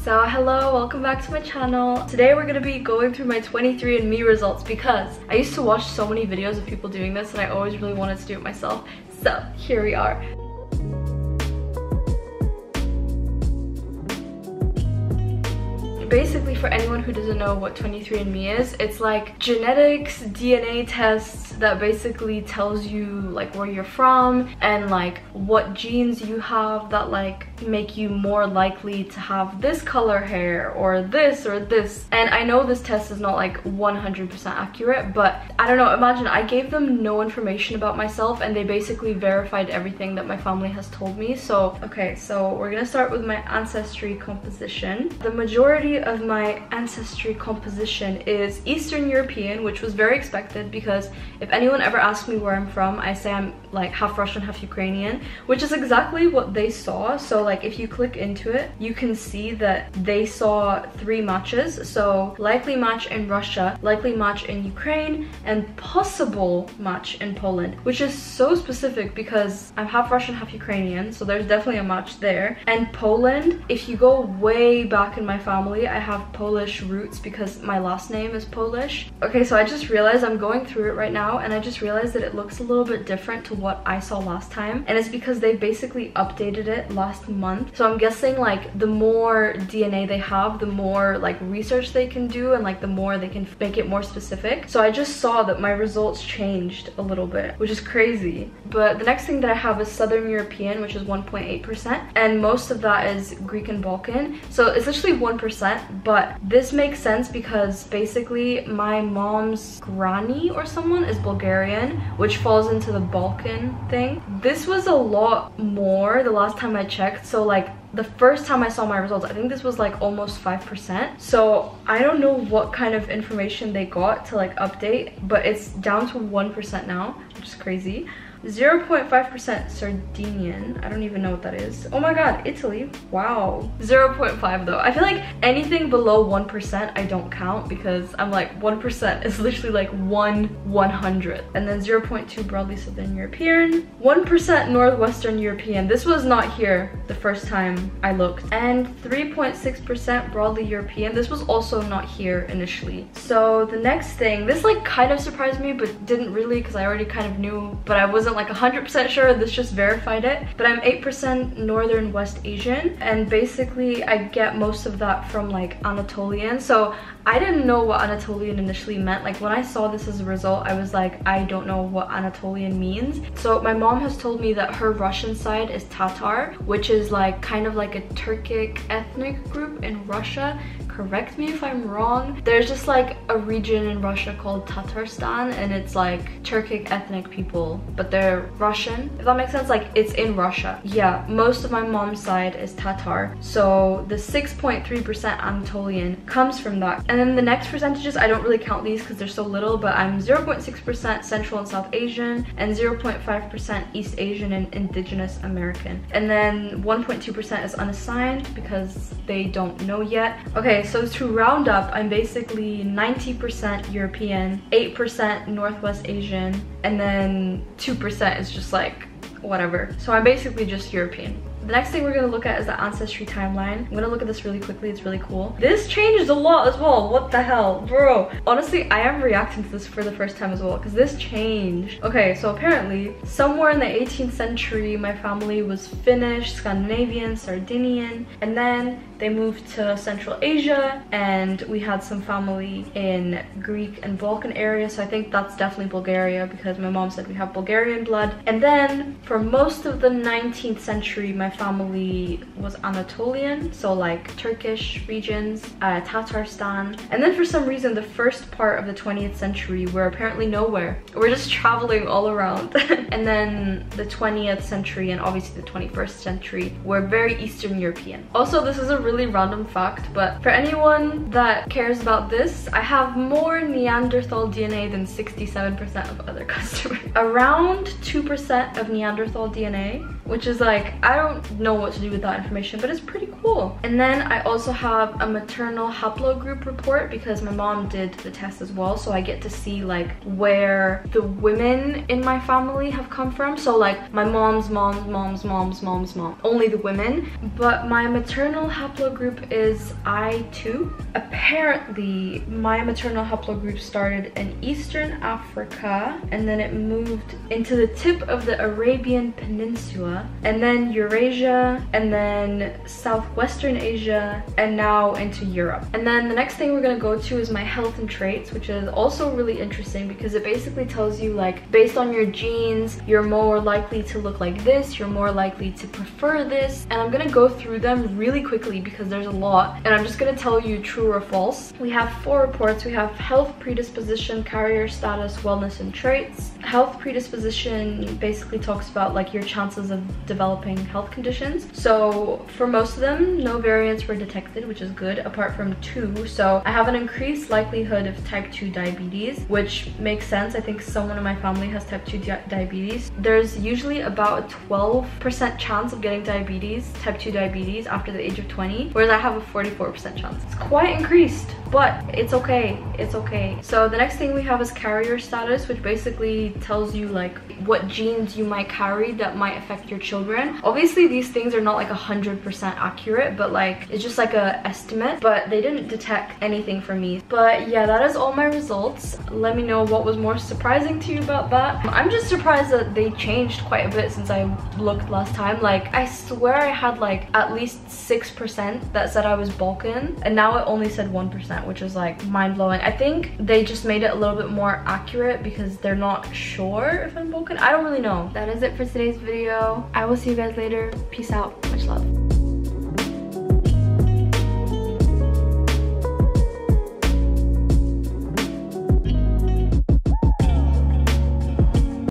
So hello, welcome back to my channel. Today we're gonna be going through my 23andMe results because I used to watch so many videos of people doing this and I always really wanted to do it myself. So here we are. Basically, for anyone who doesn't know what 23andMe is, it's like genetics, DNA tests that basically tells you like where you're from and like what genes you have that like make you more likely to have this color hair or this or this. And I know this test is not like 100% accurate, but I don't know, imagine I gave them no information about myself and they basically verified everything that my family has told me. So okay, so we're gonna start with my ancestry composition. The majority of my ancestry composition is Eastern European, which was very expected because if anyone ever asks me where I'm from, I say I'm like half Russian, half Ukrainian, which is exactly what they saw. So like if you click into it, you can see that they saw 3 matches. So likely match in Russia, likely match in Ukraine, and possible match in Poland, which is so specific because I'm half Russian, half Ukrainian, so there's definitely a match there. And Poland, if you go way back in my family, I have Polish roots because my last name is Polish. Okay, so I just realized I'm going through it right now and I just realized that it looks a little bit different to what I saw last time, and it's because they basically updated it last month. So I'm guessing like the more DNA they have, the more like research they can do and like the more they can make it more specific. So I just saw that my results changed a little bit, which is crazy. But the next thing that I have is Southern European, which is 1.8%, and most of that is Greek and Balkan. So it's literally 1%, but this makes sense because basically my mom's granny or someone is Bulgarian, which falls into the Balkan thing. This was a lot more the last time I checked. So like the first time I saw my results, I think this was like almost 5%. So I don't know what kind of information they got to like update, but it's down to 1% now, which is crazy. 0.5% Sardinian. I don't even know what that is. Oh my god, Italy. Wow. 0.5 though. I feel like anything below 1% I don't count because I'm like 1% is literally like 1/100. And then 0.2 broadly Southern European. 1% Northwestern European. This was not here the first time I looked. And 3.6% broadly European. This was also not here initially. So the next thing, this like kind of surprised me but didn't really because I already kind of knew, but I wasn't like 100% sure. This just verified it. But I'm 8% Northern West Asian, and basically I get most of that from like Anatolian. So I didn't know what Anatolian initially meant. Like when I saw this as a result, I was like, I don't know what Anatolian means. So my mom has told me that her Russian side is Tatar, which is like kind of like a Turkic ethnic group in Russia. Correct me if I'm wrong. There's just like a region in Russia called Tatarstan, and it's like Turkic ethnic people, but they're Russian, if that makes sense. Like it's in Russia. Yeah, most of my mom's side is Tatar. So the 6.3% Anatolian comes from that. And then the next percentages, I don't really count these because they're so little, but I'm 0.6% Central and South Asian and 0.5% East Asian and Indigenous American. And then 1.2% is unassigned because they don't know yet. Okay, so to round up, I'm basically 90% European, 8% Northwest Asian, and then 2% is just like whatever. So I'm basically just European. The next thing we're going to look at is the ancestry timeline. I'm going to look at this really quickly. It's really cool. This changes a lot as well. What the hell, bro? Honestly, I am reacting to this for the first time as well because this changed. Okay, so apparently somewhere in the 18th century, my family was Finnish, Scandinavian, Sardinian, and then they moved to Central Asia, and we had some family in Greek and Balkan area. So I think that's definitely Bulgaria because my mom said we have Bulgarian blood. And then for most of the 19th century, my family was Anatolian, so like Turkish regions, Tatarstan. And then for some reason, the first part of the 20th century, we're apparently nowhere. We're just traveling all around. And then the 20th century and obviously the 21st century, we're very Eastern European. Also, this is a really random fact, but for anyone that cares about this, I have more Neanderthal DNA than 67% of other customers. Around 2% of Neanderthal DNA which is like, I don't know what to do with that information, but it's pretty cool. And then I also have a maternal haplogroup report because my mom did the test as well, so I get to see like where the women in my family have come from. So like my mom's mom, only the women. But my maternal haplogroup is I2. Apparently my maternal haplogroup started in Eastern Africa, and then it moved into the tip of the Arabian Peninsula, and then Eurasia, and then Southwestern Asia, and now into Europe. And then the next thing we're gonna go to is my health and traits, which is also really interesting because it basically tells you like based on your genes, you're more likely to look like this, you're more likely to prefer this. And I'm gonna go through them really quickly because there's a lot, and I'm just gonna tell you true or false. We have 4 reports. We have health, predisposition, carrier status, wellness, and traits. Health predisposition basically talks about like your chances of developing health conditions. So for most of them, no variants were detected, which is good, apart from 2. So I have an increased likelihood of type 2 diabetes, which makes sense. I think someone in my family has type 2 diabetes. There's usually about a 12% chance of getting diabetes, type 2 diabetes, after the age of 20, whereas I have a 44% chance. It's quite increased, but it's okay. It's okay. So the next thing we have is carrier status, which basically tells you like what genes you might carry that might affect your children. Obviously these things are not like 100% accurate, but like it's just like a estimate, but they didn't detect anything for me. But yeah, that is all my results. Let me know what was more surprising to you about that. I'm just surprised that they changed quite a bit since I looked last time. Like I swear I had like at least 6% that said I was Balkan, and now it only said 1%, which is like mind-blowing. I think they just made it a little bit more accurate because they're not sure if I'm Balkan. I don't really know. That is it for today's video. I will see you guys later. Peace out. Much love.